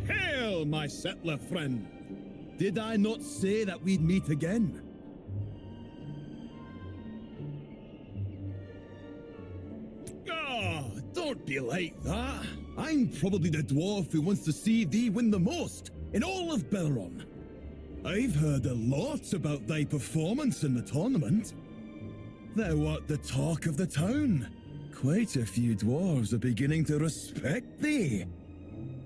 Hail, my settler friend! Did I not say that we'd meet again? Ah, don't be like that. I'm probably the dwarf who wants to see thee win the most in all of Belleron. I've heard a lot about thy performance in the tournament. Thou art the talk of the town. Quite a few dwarves are beginning to respect thee.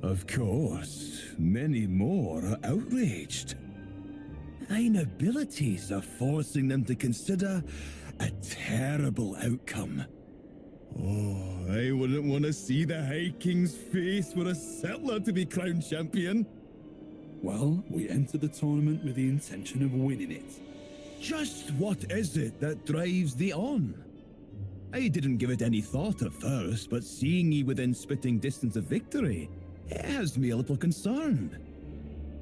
Of course, many more are outraged. Thine abilities are forcing them to consider a terrible outcome. Oh, I wouldn't want to see the High King's face for a settler to be crowned champion. Well, we entered the tournament with the intention of winning it. Just what is it that drives thee on? I didn't give it any thought at first, but seeing ye within spitting distance of victory, it has me a little concerned.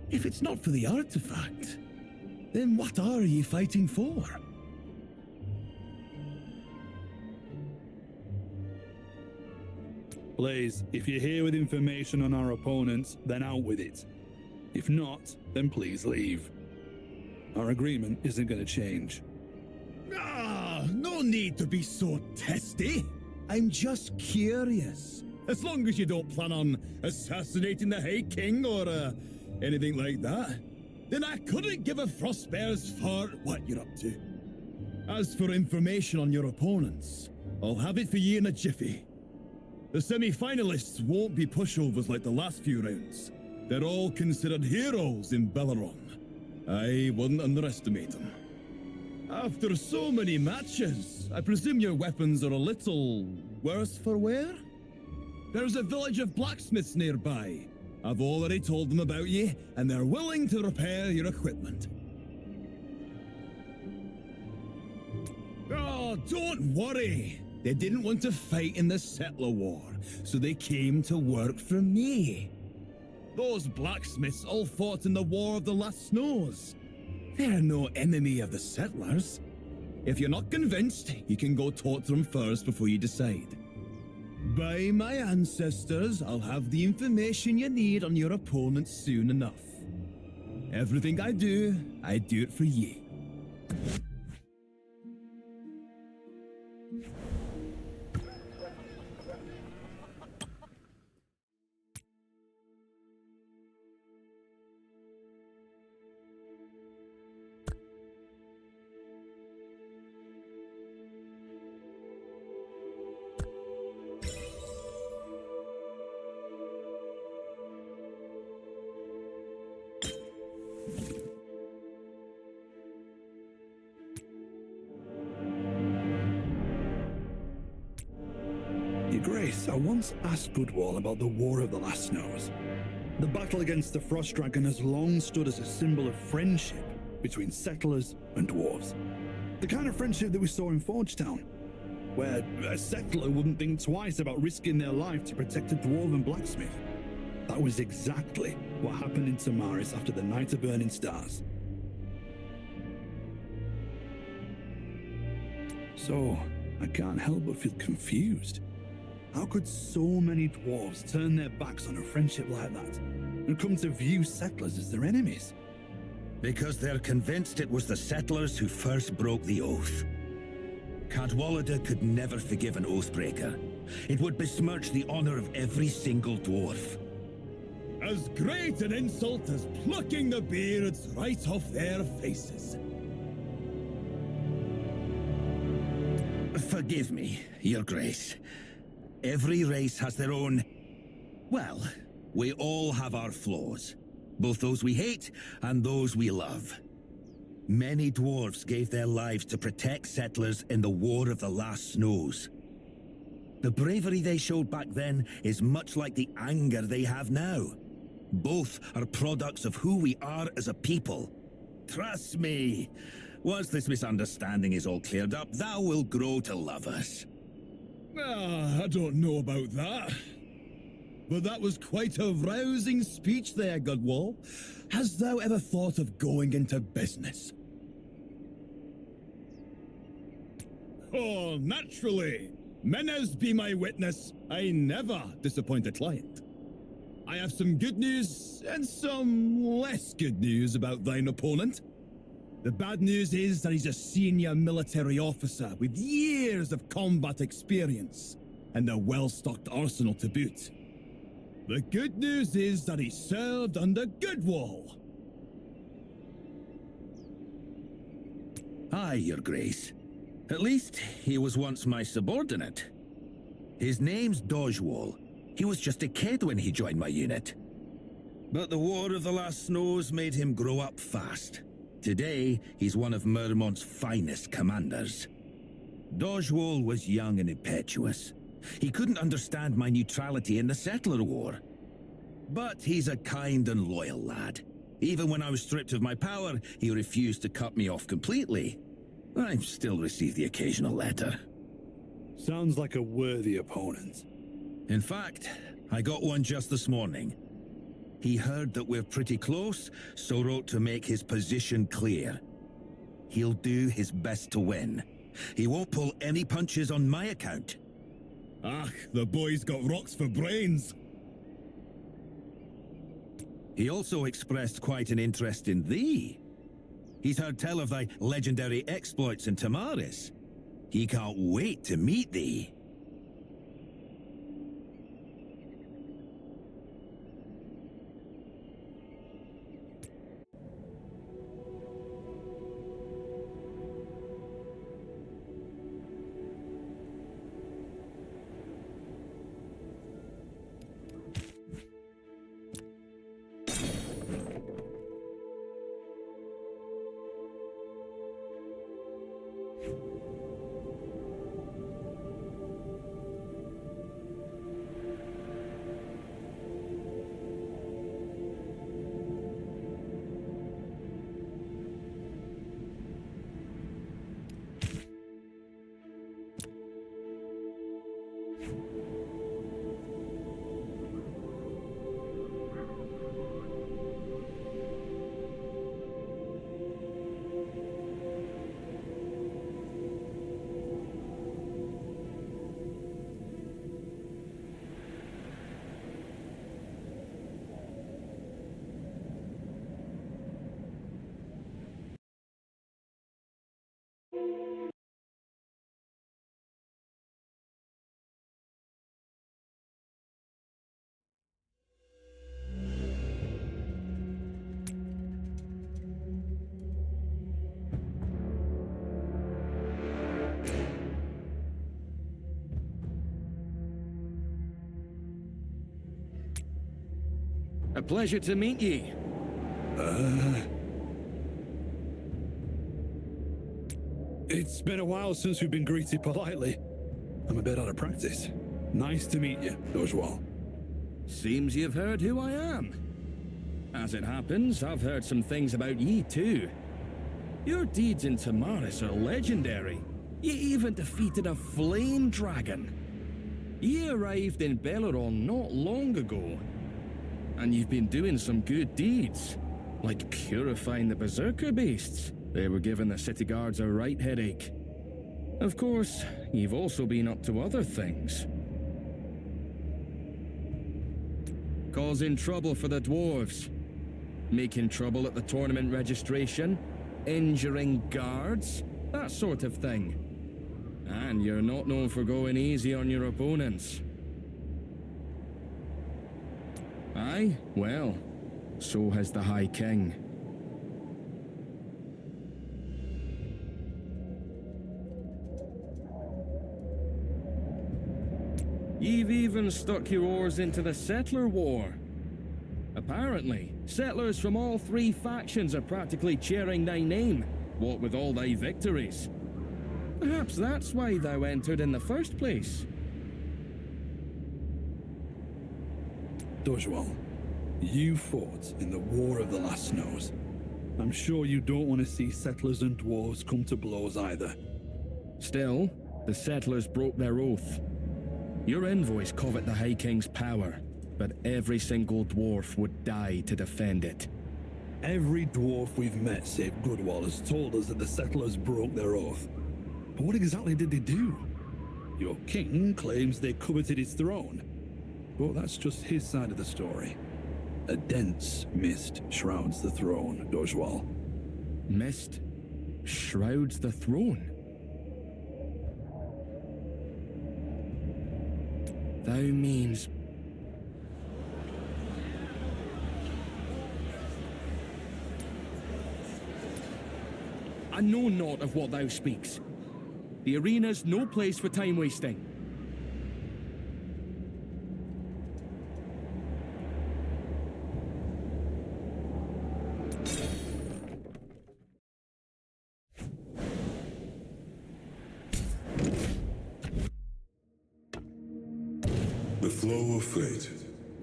If it's not for the artifact, then what are ye fighting for? Blaze, if you're here with information on our opponents, then out with it. If not, then please leave. Our agreement isn't going to change. Ah, no need to be so testy. I'm just curious. As long as you don't plan on assassinating the High King or anything like that, then I couldn't give a frostbear's fart what you're up to. As for information on your opponents, I'll have it for ye in a jiffy. The semi-finalists won't be pushovers like the last few rounds. They're all considered heroes in Belleron. I wouldn't underestimate them. After so many matches, I presume your weapons are a little worse for wear? There's a village of blacksmiths nearby. I've already told them about you, and they're willing to repair your equipment. Oh, don't worry. They didn't want to fight in the settler war, so they came to work for me. Those blacksmiths all fought in the War of the Last Snows. They're no enemy of the settlers. If you're not convinced, you can go talk to them first before you decide. By my ancestors, I'll have the information you need on your opponent soon enough. Everything I do it for ye. Your Grace, I once asked Goodwall about the War of the Last Snows. The battle against the Frost Dragon has long stood as a symbol of friendship between settlers and dwarves. The kind of friendship that we saw in Forgetown, where a settler wouldn't think twice about risking their life to protect a dwarven blacksmith. That was exactly what happened in Tamaris after the Night of Burning Stars. So, I can't help but feel confused. How could so many dwarves turn their backs on a friendship like that and come to view settlers as their enemies? Because they're convinced it was the settlers who first broke the oath. Cadwallader could never forgive an oathbreaker. It would besmirch the honor of every single dwarf. As great an insult as plucking the beards right off their faces. Forgive me, Your Grace. Every race has their own... Well, we all have our flaws. Both those we hate and those we love. Many dwarves gave their lives to protect settlers in the War of the Last Snows. The bravery they showed back then is much like the anger they have now. Both are products of who we are as a people. Trust me, once this misunderstanding is all cleared up, thou will grow to love us. I don't know about that. But that was quite a rousing speech there, Godwall. Hast thou ever thought of going into business? Oh, naturally. Menes be my witness. I never disappoint a client. I have some good news and some less good news about thine opponent. The bad news is that he's a senior military officer with years of combat experience and a well-stocked arsenal to boot. The good news is that he served under Goodwall. Aye, Your Grace. At least he was once my subordinate. His name's Dojwall. He was just a kid when he joined my unit. But the War of the Last Snows made him grow up fast. Today, he's one of Mermont's finest commanders. Dojwall was young and impetuous. He couldn't understand my neutrality in the Settler War. But he's a kind and loyal lad. Even when I was stripped of my power, he refused to cut me off completely. I still receive the occasional letter. Sounds like a worthy opponent. In fact, I got one just this morning. He heard that we're pretty close, so wrote to make his position clear. He'll do his best to win. He won't pull any punches on my account. Ah, the boy's got rocks for brains. He also expressed quite an interest in thee. He's heard tell of thy legendary exploits in Tamaris. He can't wait to meet thee. A pleasure to meet ye. It's been a while since we've been greeted politely. I'm a bit out of practice. Nice to meet you, Dojwall. Seems you've heard who I am. As it happens, I've heard some things about ye too. Your deeds in Tamaris are legendary. Ye even defeated a flame dragon. Ye arrived in Belleron not long ago. And you've been doing some good deeds, like purifying the berserker beasts. They were giving the city guards a right headache. Of course, you've also been up to other things. Causing trouble for the dwarves. Making trouble at the tournament registration. Injuring guards. That sort of thing. And you're not known for going easy on your opponents. Aye, well, so has the High King. You've even stuck your oars into the Settler War. Apparently, settlers from all three factions are practically cheering thy name, what with all thy victories. Perhaps that's why thou entered in the first place. Dojwall, You fought in the War of the Last Snows. I'm sure you don't want to see settlers and dwarves come to blows either. Still, the settlers broke their oath. Your envoys covet the High King's power, but every single dwarf would die to defend it. Every dwarf we've met save Goodwall has told us that the settlers broke their oath. But what exactly did they do? Your king claims they coveted his throne. But that's just his side of the story. A dense mist shrouds the throne, Dojwal. Mist shrouds the throne. Thou means... I know naught of what thou speaks. The arena's no place for time wasting. The flow of fate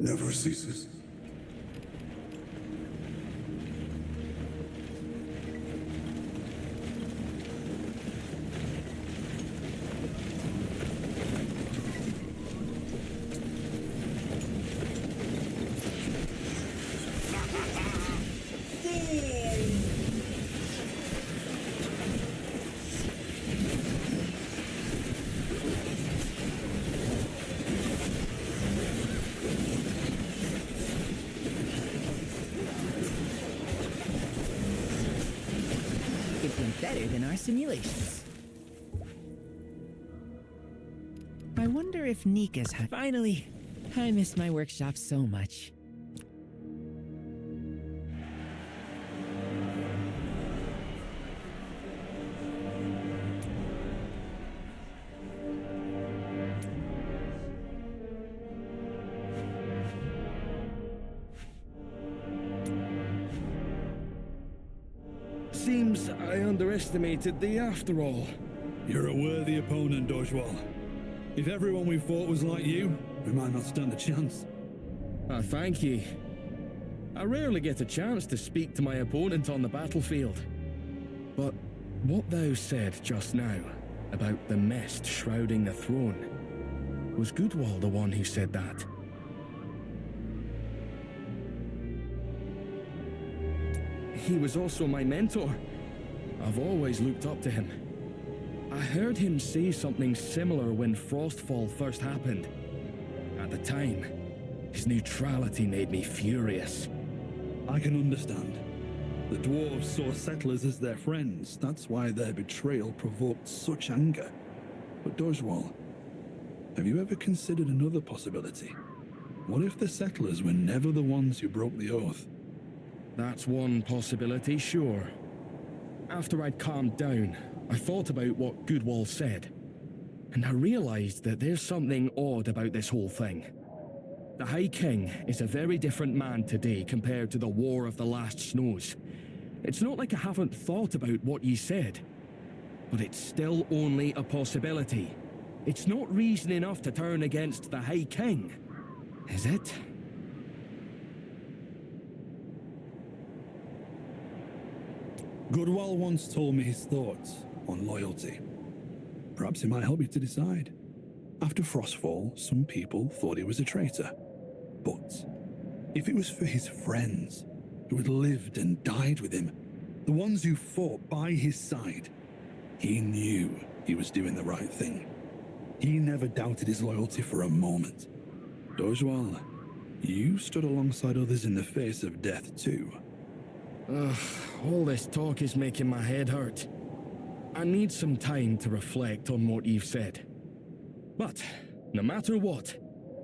never ceases. It went better than our simulations. I wonder if Nika's finally, I miss my workshop so much. Seems I underestimated thee after all. You're a worthy opponent, Dojwal. If everyone we fought was like you, we might not stand a chance. Thank ye. I rarely get a chance to speak to my opponent on the battlefield. But what thou said just now, about the mist shrouding the throne, was Goodwall the one who said that? He was also my mentor. I've always looked up to him. I heard him say something similar when Frostfall first happened. At the time, his neutrality made me furious. I can understand. The dwarves saw settlers as their friends. That's why their betrayal provoked such anger. But Dojwal, have you ever considered another possibility? What if the settlers were never the ones who broke the oath? That's one possibility, sure. After I'd calmed down, I thought about what Goodwall said, and I realized that there's something odd about this whole thing. The High King is a very different man today compared to the War of the Last Snows. It's not like I haven't thought about what ye said, but it's still only a possibility. It's not reason enough to turn against the High King, is it? Goodwall once told me his thoughts on loyalty. Perhaps it might help you to decide. After Frostfall, some people thought he was a traitor. But if it was for his friends, who had lived and died with him, the ones who fought by his side, he knew he was doing the right thing. He never doubted his loyalty for a moment. Dojwal, you stood alongside others in the face of death too. Ugh, all this talk is making my head hurt. I need some time to reflect on what you've said. But, no matter what,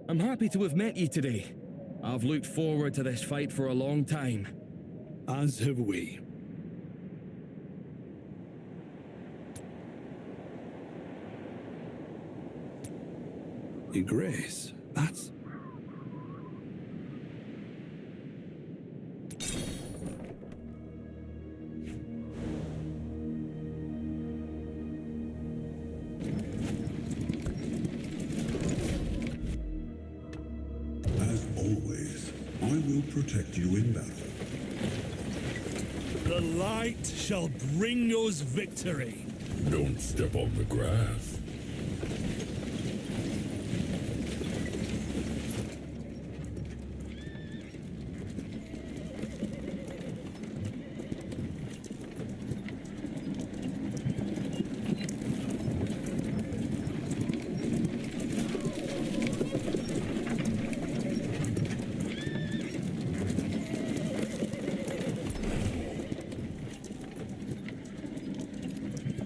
I'm happy to have met you today. I've looked forward to this fight for a long time. As have we. Your Grace, that's... As always, I will protect you in battle. The light shall bring us victory. Don't step on the grass.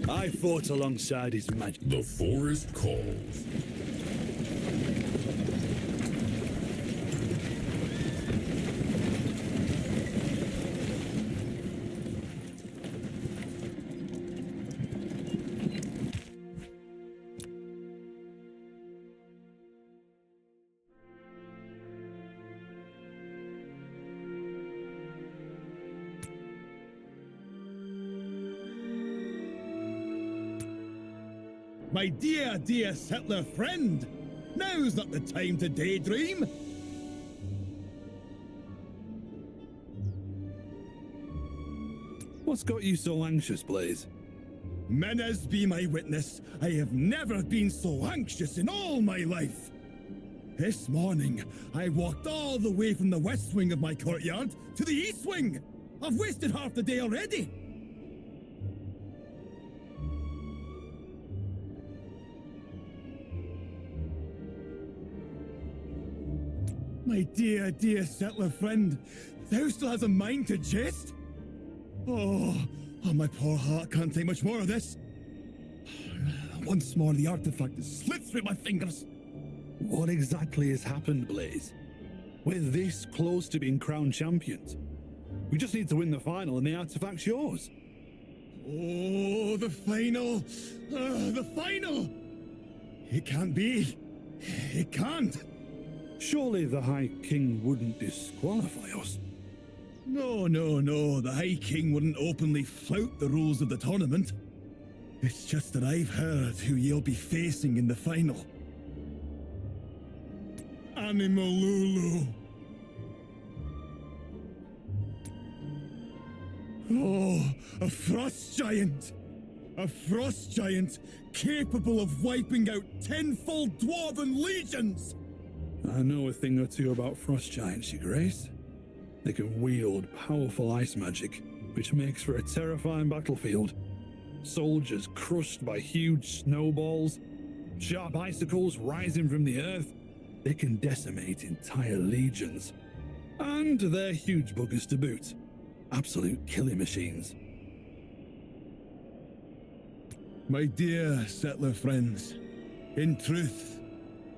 I fought alongside his majesty. The forest calls. My dear, dear settler friend, now's not the time to daydream. What's got you so anxious, Blaze? Menes be my witness, I have never been so anxious in all my life. This morning, I walked all the way from the west wing of my courtyard to the east wing. I've wasted half the day already. My dear, dear settler friend, thou still has a mind to jest? Oh, my poor heart can't take much more of this. Once more, the artifact has slipped through my fingers. What exactly has happened, Blaze? We're this close to being crowned champions. We just need to win the final and the artifact's yours. Oh, the final! The final! It can't be. It can't. Surely the High King wouldn't disqualify us. No, no, no. The High King wouldn't openly flout the rules of the tournament. It's just that I've heard who you'll be facing in the final. Animal Lulu. Oh, a frost giant! A frost giant capable of wiping out tenfold dwarven legions! I know a thing or two about frost giants, Your Grace. They can wield powerful ice magic, which makes for a terrifying battlefield. Soldiers crushed by huge snowballs, sharp icicles rising from the earth. They can decimate entire legions. And they're huge buggers to boot. Absolute killing machines. My dear settler friends, in truth,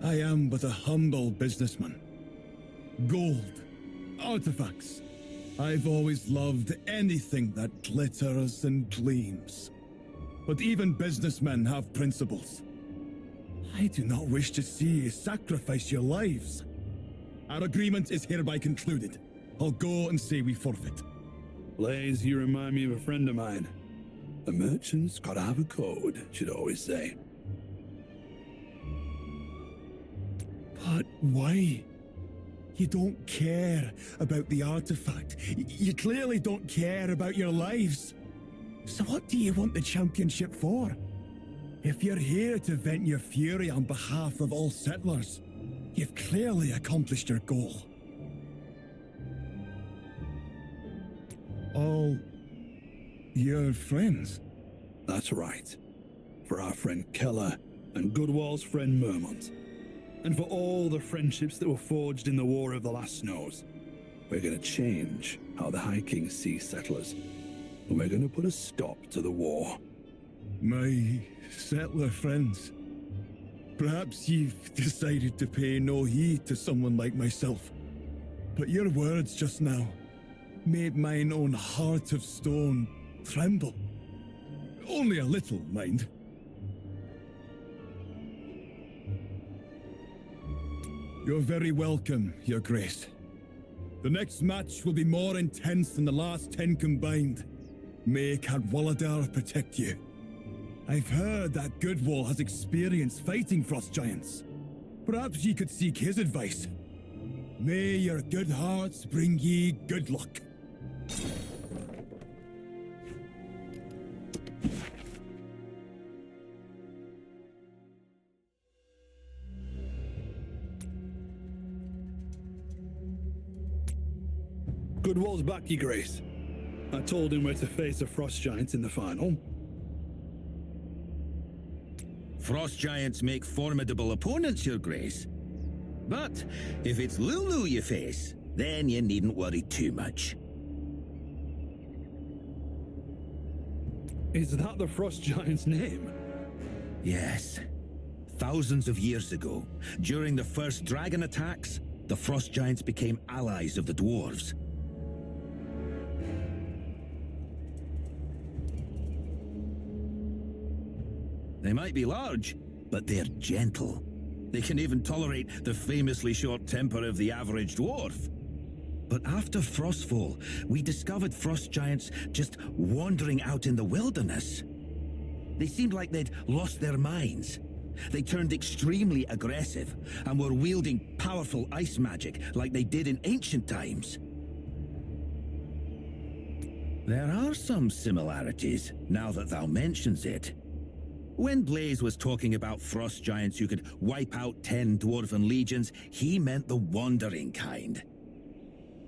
I am but a humble businessman. Gold, artifacts. I've always loved anything that glitters and gleams. But even businessmen have principles. I do not wish to see you sacrifice your lives. Our agreement is hereby concluded. I'll go and say we forfeit. Blaze, you remind me of a friend of mine. A merchant's gotta have a code, she'd always say. But why? You don't care about the artifact. You clearly don't care about your lives. So what do you want the championship for? If you're here to vent your fury on behalf of all settlers, you've clearly accomplished your goal. All your friends? That's right. For our friend Keller and Goodwall's friend Mermont. And for all the friendships that were forged in the War of the Last Snows. We're gonna change how the High King sees settlers. And we're gonna put a stop to the war. My settler friends. Perhaps you've decided to pay no heed to someone like myself. But your words just now made mine own heart of stone tremble. Only a little, mind. You're very welcome, Your Grace. The next match will be more intense than the last 10 combined. May Cadwaladar protect you. I've heard that Goodwall has experience fighting frost giants. Perhaps ye could seek his advice. May your good hearts bring ye good luck. Goodwall's back, Your Grace. I told him where to face the Frost Giants in the final. Frost Giants make formidable opponents, Your Grace. But if it's Lulu you face, then you needn't worry too much. Is that the Frost Giant's name? Yes. Thousands of years ago, during the first dragon attacks, the Frost Giants became allies of the dwarves. They might be large, but they're gentle. They can even tolerate the famously short temper of the average dwarf. But after Frostfall, we discovered Frost Giants just wandering out in the wilderness. They seemed like they'd lost their minds. They turned extremely aggressive and were wielding powerful ice magic like they did in ancient times. There are some similarities, now that thou mentions it. When Blaze was talking about Frost Giants who could wipe out 10 dwarven legions, he meant the wandering kind.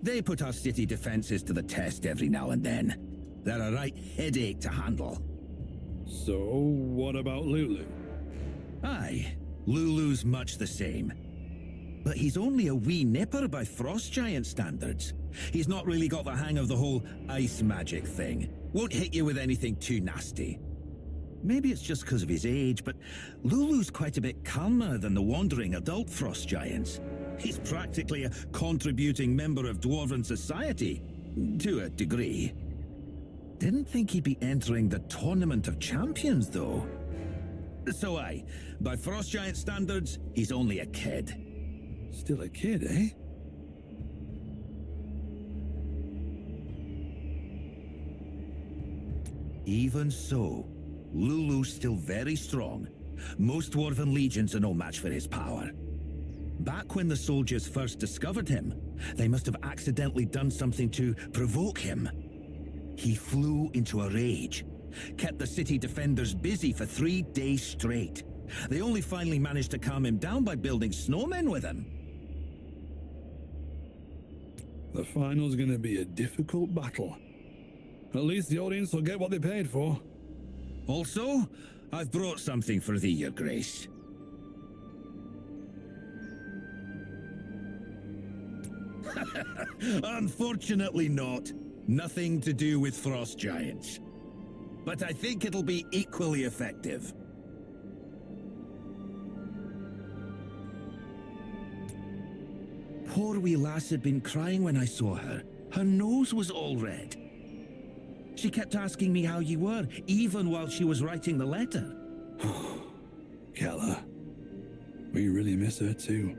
They put our city defenses to the test every now and then. They're a right headache to handle. So, what about Lulu? Aye, Lulu's much the same. But he's only a wee nipper by Frost Giant standards. He's not really got the hang of the whole ice magic thing. Won't hit you with anything too nasty. Maybe it's just because of his age, but Lulu's quite a bit calmer than the wandering adult Frost Giants. He's practically a contributing member of Dwarven society, to a degree. Didn't think he'd be entering the Tournament of Champions, though. So aye, by Frost Giant standards, he's only a kid. Still a kid, eh? Even so, Lulu's still very strong. Most Dwarven legions are no match for his power. Back when the soldiers first discovered him, they must have accidentally done something to provoke him. He flew into a rage, kept the city defenders busy for 3 days straight. They only finally managed to calm him down by building snowmen with him. The final's gonna be a difficult battle. At least the audience will get what they paid for. Also, I've brought something for thee, Your Grace. Unfortunately not. Nothing to do with Frost Giants. But I think it'll be equally effective. Poor wee lass had been crying when I saw her. Her nose was all red. She kept asking me how you were, even while she was writing the letter. Keller. We really miss her too.